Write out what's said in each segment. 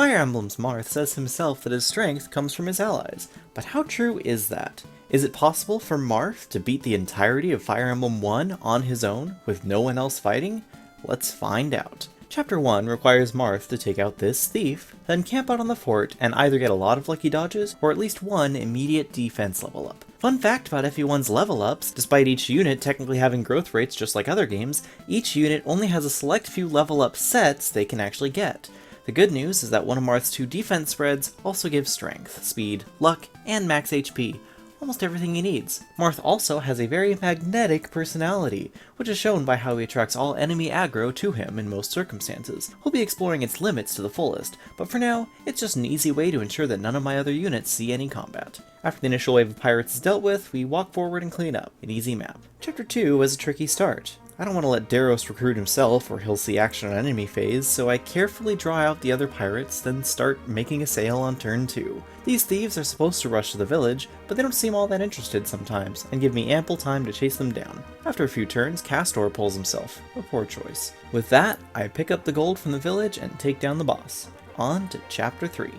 Fire Emblem's Marth says himself that his strength comes from his allies, but how true is that? Is it possible for Marth to beat the entirety of Fire Emblem 1 on his own, with no one else fighting? Let's find out. Chapter 1 requires Marth to take out this thief, then camp out on the fort and either get a lot of lucky dodges, or at least one immediate defense level up. Fun fact about FE1's level ups, despite each unit technically having growth rates just like other games, each unit only has a select few level up sets they can actually get. The good news is that one of Marth's 2 defense spreads also gives strength, speed, luck, and max HP. Almost everything he needs. Marth also has a very magnetic personality, which is shown by how he attracts all enemy aggro to him in most circumstances. We'll be exploring its limits to the fullest, but for now, it's just an easy way to ensure that none of my other units see any combat. After the initial wave of pirates is dealt with, we walk forward and clean up. An easy map. Chapter 2 was a tricky start. I don't want to let Daros recruit himself or he'll see action on enemy phase, so I carefully draw out the other pirates, then start making a sail on turn 2. These thieves are supposed to rush to the village, but they don't seem all that interested sometimes, and give me ample time to chase them down. After a few turns, Castor pulls himself. A poor choice. With that, I pick up the gold from the village and take down the boss. On to Chapter 3.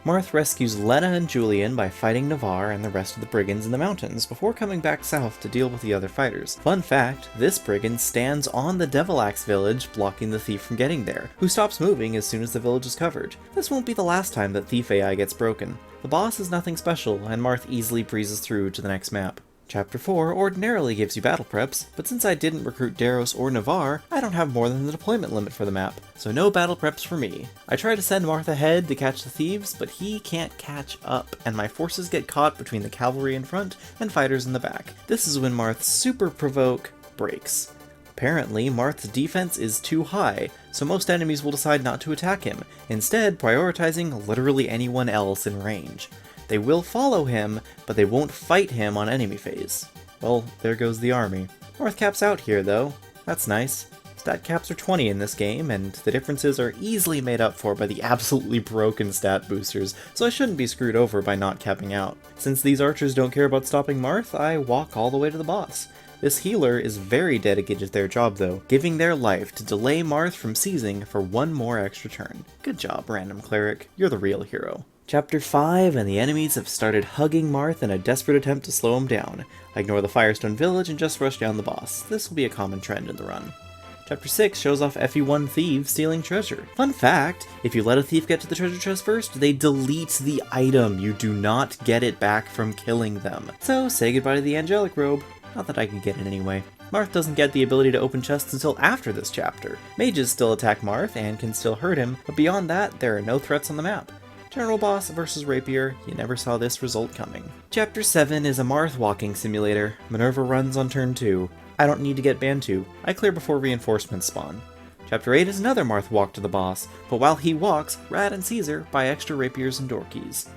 Marth rescues Lena and Julian by fighting Navarre and the rest of the brigands in the mountains before coming back south to deal with the other fighters. Fun fact, this brigand stands on the Devil Axe village, blocking the thief from getting there, who stops moving as soon as the village is covered. This won't be the last time that thief AI gets broken. The boss is nothing special, and Marth easily breezes through to the next map. Chapter 4 ordinarily gives you battle preps, but since I didn't recruit Daros or Navarre, I don't have more than the deployment limit for the map, so no battle preps for me. I try to send Marth ahead to catch the thieves, but he can't catch up, and my forces get caught between the cavalry in front and fighters in the back. This is when Marth's super provoke breaks. Apparently, Marth's defense is too high, so most enemies will decide not to attack him, instead prioritizing literally anyone else in range. They will follow him, but they won't fight him on enemy phase. Well, there goes the army. Marth caps out here though. That's nice. Stat caps are 20 in this game, and the differences are easily made up for by the absolutely broken stat boosters, so I shouldn't be screwed over by not capping out. Since these archers don't care about stopping Marth, I walk all the way to the boss. This healer is very dedicated to their job though, giving their life to delay Marth from seizing for one more extra turn. Good job, random cleric. You're the real hero. Chapter 5, and the enemies have started hugging Marth in a desperate attempt to slow him down. I ignore the Firestone village and just rush down the boss. This will be a common trend in the run. Chapter 6 shows off FE1 thieves stealing treasure. Fun fact, if you let a thief get to the treasure chest first, they delete the item. You do not get it back from killing them. So say goodbye to the angelic robe. Not that I can get it anyway. Marth doesn't get the ability to open chests until after this chapter. Mages still attack Marth and can still hurt him, but beyond that, there are no threats on the map. General Boss versus Rapier, you never saw this result coming. Chapter 7 is a Marth walking simulator. Minerva runs on turn 2. I don't need to get Bantu. I clear before reinforcements spawn. Chapter 8 is another Marth walk to the boss, but while he walks, Rad and Caesar buy extra rapiers and door keys.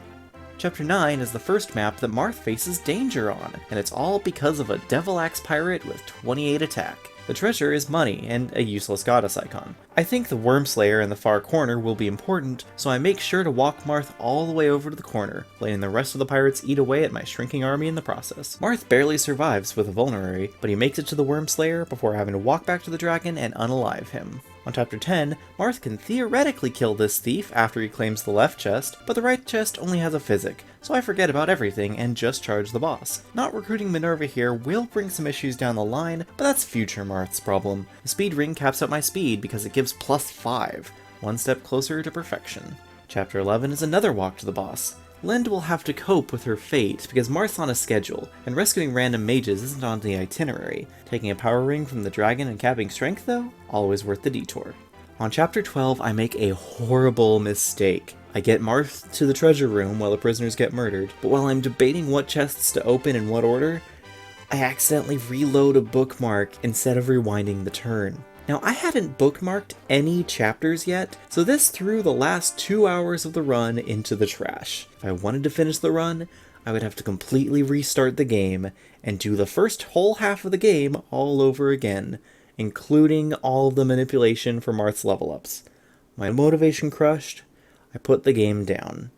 Chapter 9 is the first map that Marth faces danger on, and it's all because of a Devil Axe pirate with 28 attack. The treasure is money and a useless goddess icon. I think the Wormslayer in the far corner will be important, so I make sure to walk Marth all the way over to the corner, letting the rest of the pirates eat away at my shrinking army in the process. Marth barely survives with a vulnerary, but he makes it to the Wormslayer before having to walk back to the dragon and unalive him. On Chapter 10, Marth can theoretically kill this thief after he claims the left chest, but the right chest only has a physic, so I forget about everything and just charge the boss. Not recruiting Minerva here will bring some issues down the line, but that's future Marth's problem. The speed ring caps out my speed because it gives +5, one step closer to perfection. Chapter 11 is another walk to the boss. Lind will have to cope with her fate because Marth's on a schedule, and rescuing random mages isn't on the itinerary. Taking a power ring from the dragon and capping strength though, always worth the detour. On Chapter 12 I make a horrible mistake. I get Marth to the treasure room while the prisoners get murdered, but while I'm debating what chests to open in what order, I accidentally reload a bookmark instead of rewinding the turn. Now, I hadn't bookmarked any chapters yet, so this threw the last 2 hours of the run into the trash. If I wanted to finish the run, I would have to completely restart the game and do the first whole half of the game all over again, including all of the manipulation for Marth's level ups. My motivation crushed, I put the game down,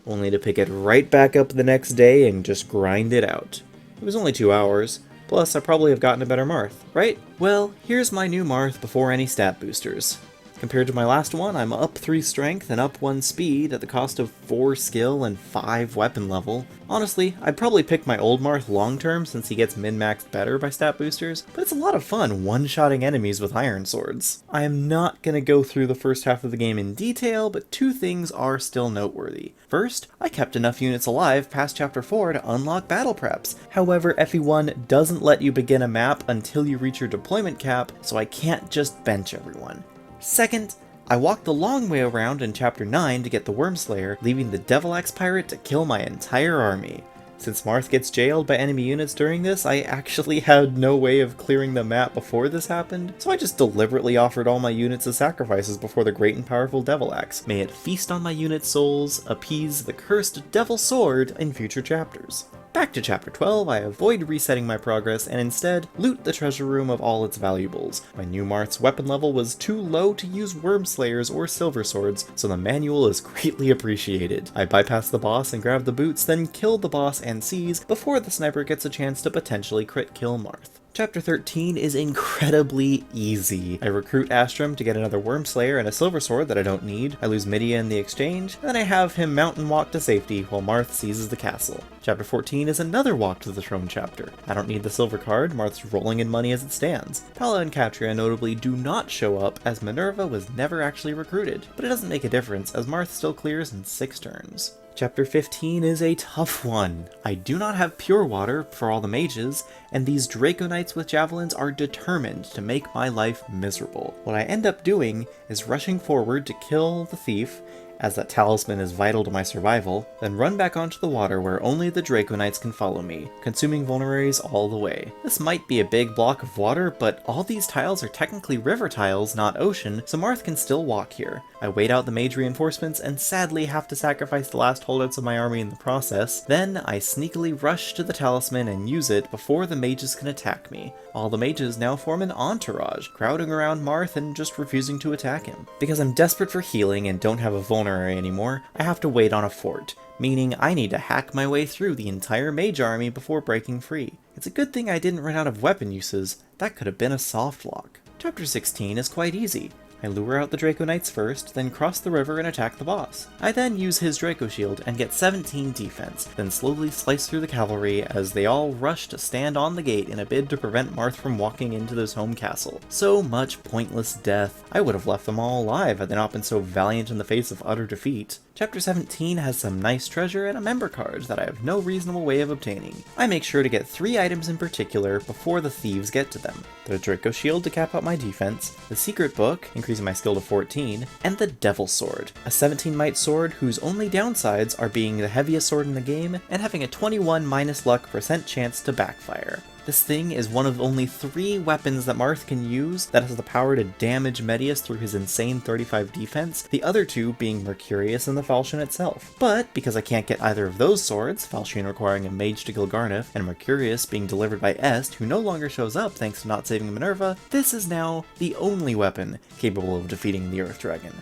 only to pick it right back up the next day and just grind it out. It was only 2 hours. Plus, I probably have gotten a better Marth, right? Well, here's my new Marth before any stat boosters. Compared to my last one, I'm up 3 strength and up 1 speed at the cost of 4 skill and 5 weapon level. Honestly, I'd probably pick my old Marth long term since he gets min-maxed better by stat boosters, but it's a lot of fun one-shotting enemies with iron swords. I am not going to go through the first half of the game in detail, but 2 things are still noteworthy. First, I kept enough units alive past Chapter 4 to unlock battle preps. However, FE1 doesn't let you begin a map until you reach your deployment cap, so I can't just bench everyone. Second, I walked the long way around in Chapter 9 to get the Wormslayer, leaving the Devil Axe Pirate to kill my entire army. Since Marth gets jailed by enemy units during this, I actually had no way of clearing the map before this happened, so I just deliberately offered all my units as sacrifices before the great and powerful Devil Axe. May it feast on my units' souls, appease the cursed Devil Sword in future chapters. Back to Chapter 12, I avoid resetting my progress and instead loot the treasure room of all its valuables. My new Marth's weapon level was too low to use Wormslayers or Silver Swords, so the manual is greatly appreciated. I bypass the boss and grab the boots, then kill the boss and seize before the sniper gets a chance to potentially crit kill Marth. Chapter 13 is incredibly easy. I recruit Astrum to get another Wormslayer and a Silver Sword that I don't need. I lose Midia in the exchange, and then I have him mountain walk to safety while Marth seizes the castle. Chapter 14 is another walk to the throne chapter. I don't need the silver card, Marth's rolling in money as it stands. Palla and Katria notably do not show up as Minerva was never actually recruited, but it doesn't make a difference as Marth still clears in 6 turns. Chapter 15 is a tough one. I do not have pure water for all the mages, and these Draco Knights with javelins are determined to make my life miserable. What I end up doing is rushing forward to kill the thief, as that talisman is vital to my survival, then run back onto the water where only the Draco Knights can follow me, consuming vulneraries all the way. This might be a big block of water, but all these tiles are technically river tiles, not ocean, so Marth can still walk here. I wait out the mage reinforcements and sadly have to sacrifice the last holdouts of my army in the process. Then I sneakily rush to the talisman and use it before the mages can attack me. All the mages now form an entourage, crowding around Marth and just refusing to attack him. Because I'm desperate for healing and don't have a vulnerary anymore, I have to wait on a fort, meaning I need to hack my way through the entire mage army before breaking free. It's a good thing I didn't run out of weapon uses. That could have been a soft lock. Chapter 16 is quite easy. I lure out the Draco Knights first, then cross the river and attack the boss. I then use his Draco Shield and get 17 defense, then slowly slice through the cavalry as they all rush to stand on the gate in a bid to prevent Marth from walking into his home castle. So much pointless death. I would have left them all alive had they not been so valiant in the face of utter defeat. Chapter 17 has some nice treasure and a member card that I have no reasonable way of obtaining. I make sure to get 3 items in particular before the thieves get to them. The Draco Shield to cap out my defense, the Secret Book, increasing my skill to 14, and the Devil Sword, a 17 might sword whose only downsides are being the heaviest sword in the game and having a 21 minus luck % chance to backfire. This thing is one of only 3 weapons that Marth can use that has the power to damage Medius through his insane 35 defense, the other 2 being Mercurius and the Falchion itself. But because I can't get either of those swords, Falchion requiring a mage to kill Garneth, and Mercurius being delivered by Est, who no longer shows up thanks to not saving Minerva, this is now the only weapon capable of defeating the Earth Dragon.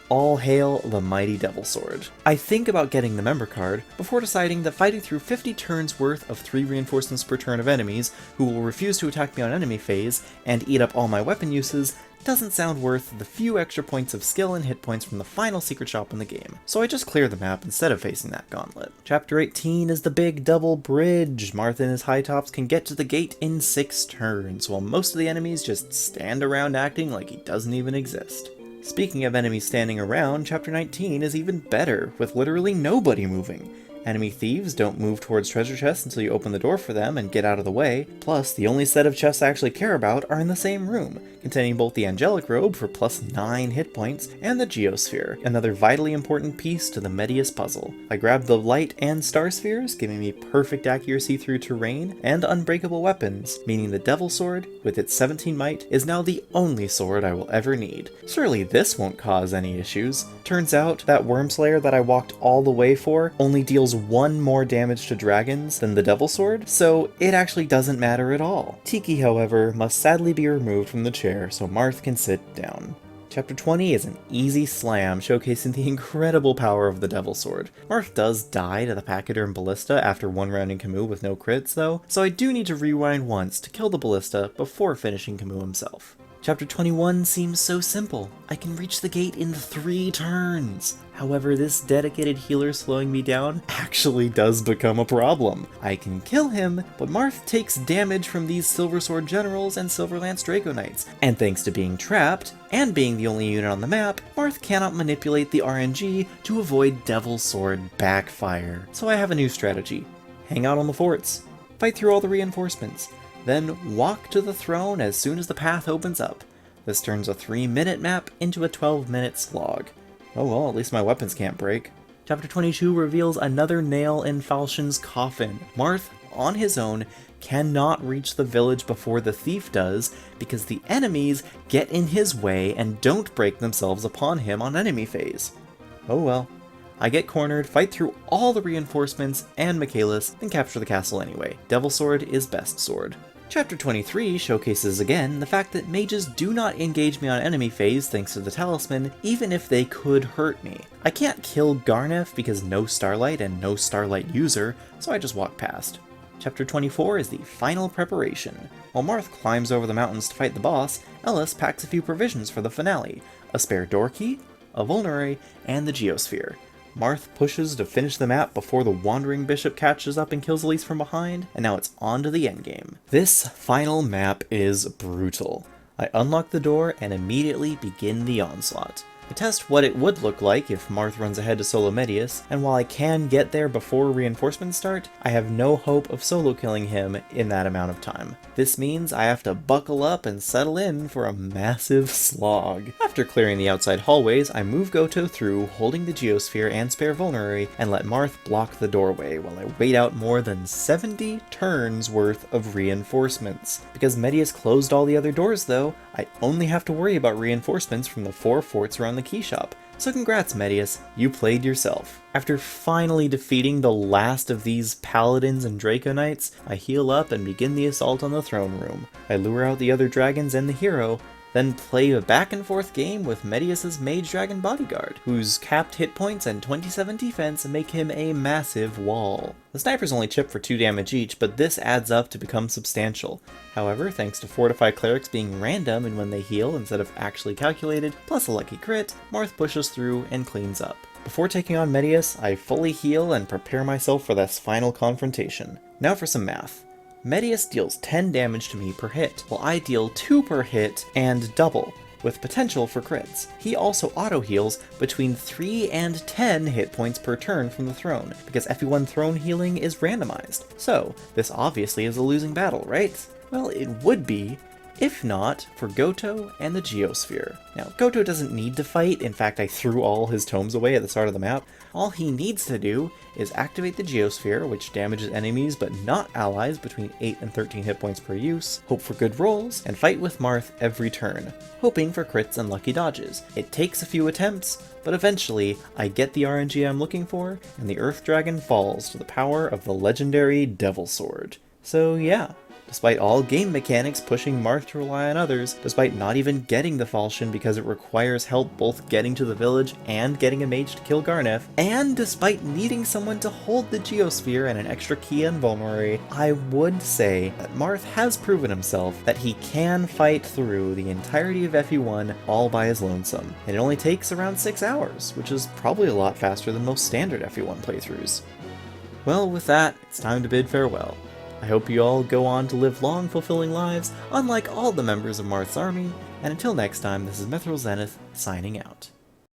All hail the mighty Devil Sword. I think about getting the member card before deciding that fighting through 50 turns worth of 3 reinforcements per turn of enemies who will refuse to attack me on enemy phase and eat up all my weapon uses doesn't sound worth the few extra points of skill and hit points from the final secret shop in the game, so I just clear the map instead of facing that gauntlet. Chapter 18 is the big double bridge. Marth and his high tops can get to the gate in 6 turns, while most of the enemies just stand around acting like he doesn't even exist. Speaking of enemies standing around, Chapter 19 is even better, with literally nobody moving. Enemy thieves don't move towards treasure chests until you open the door for them and get out of the way, plus the only set of chests I actually care about are in the same room, containing both the Angelic Robe for plus 9 hit points and the Geosphere, another vitally important piece to the Medius puzzle. I grabbed the Light and Star Spheres, giving me perfect accuracy through terrain, and unbreakable weapons, meaning the Devil Sword, with its 17 might, is now the only sword I will ever need. Surely this won't cause any issues. Turns out, that Wormslayer that I walked all the way for only deals 1 more damage to dragons than the Devil Sword, so it actually doesn't matter at all. Tiki, however, must sadly be removed from the chair so Marth can sit down. Chapter 20 is an easy slam, showcasing the incredible power of the Devil Sword. Marth does die to the Pachyderm Ballista after 1 round in Camus with no crits though, so I do need to rewind once to kill the Ballista before finishing Camus himself. Chapter 21 seems so simple. I can reach the gate in 3 turns. However, this dedicated healer slowing me down actually does become a problem. I can kill him, but Marth takes damage from these Silver Sword Generals and Silver Lance Draco Knights, and thanks to being trapped, and being the only unit on the map, Marth cannot manipulate the RNG to avoid Devil Sword backfire. So I have a new strategy. Hang out on the forts, fight through all the reinforcements, then walk to the throne as soon as the path opens up. This turns a 3-minute map into a 12-minute slog. Oh well, at least my weapons can't break. Chapter 22 reveals another nail in Falchion's coffin. Marth, on his own, cannot reach the village before the thief does because the enemies get in his way and don't break themselves upon him on enemy phase. Oh well. I get cornered, fight through all the reinforcements and Michaelis, then capture the castle anyway. Devil Sword is best sword. Chapter 23 showcases again the fact that mages do not engage me on enemy phase thanks to the talisman, even if they could hurt me. I can't kill Garnef because no Starlight and no Starlight user, so I just walk past. Chapter 24 is the final preparation. While Marth climbs over the mountains to fight the boss, Ellis packs a few provisions for the finale: a spare door key, a vulnerary, and the geosphere. Marth pushes to finish the map before the Wandering Bishop catches up and kills Elise from behind, and now it's on to the endgame. This final map is brutal. I unlock the door and immediately begin the onslaught. I test what it would look like if Marth runs ahead to solo Medius, and while I can get there before reinforcements start, I have no hope of solo killing him in that amount of time. This means I have to buckle up and settle in for a massive slog. After clearing the outside hallways, I move Goto through, holding the Geosphere and spare Vulnerary, and let Marth block the doorway while I wait out more than 70 turns worth of reinforcements. Because Medius closed all the other doors though, I only have to worry about reinforcements from the 4 forts around the key shop. So congrats Medius, you played yourself. After finally defeating the last of these paladins and Draco Knights, I heal up and begin the assault on the throne room. I lure out the other dragons and the hero, then play a back and forth game with Medius's Mage Dragon Bodyguard, whose capped hit points and 27 defense make him a massive wall. The snipers only chip for 2 damage each, but this adds up to become substantial. However, thanks to Fortified Clerics being random in when they heal instead of actually calculated, plus a lucky crit, Marth pushes through and cleans up. Before taking on Medius, I fully heal and prepare myself for this final confrontation. Now for some math. Medius deals 10 damage to me per hit, while I deal 2 per hit and double, with potential for crits. He also auto-heals between 3 and 10 hit points per turn from the throne, because FE1 throne healing is randomized. So, this obviously is a losing battle, right? Well, it would be, if not for Goto and the Geosphere. Now, Goto doesn't need to fight, in fact I threw all his tomes away at the start of the map. All he needs to do is activate the Geosphere, which damages enemies but not allies between 8 and 13 hit points per use, hope for good rolls, and fight with Marth every turn, hoping for crits and lucky dodges. It takes a few attempts, but eventually I get the RNG I'm looking for, and the Earth Dragon falls to the power of the legendary Devil Sword. So yeah. Despite all game mechanics pushing Marth to rely on others, despite not even getting the Falchion because it requires help both getting to the village and getting a mage to kill Garnef, and despite needing someone to hold the Geosphere and an extra key on Vulnerary, I would say that Marth has proven himself that he can fight through the entirety of FE1 all by his lonesome, and it only takes around 6 hours, which is probably a lot faster than most standard FE1 playthroughs. Well, with that, it's time to bid farewell. I hope you all go on to live long, fulfilling lives, unlike all the members of Marth's army, and until next time, this is Mithril Zenith, signing out.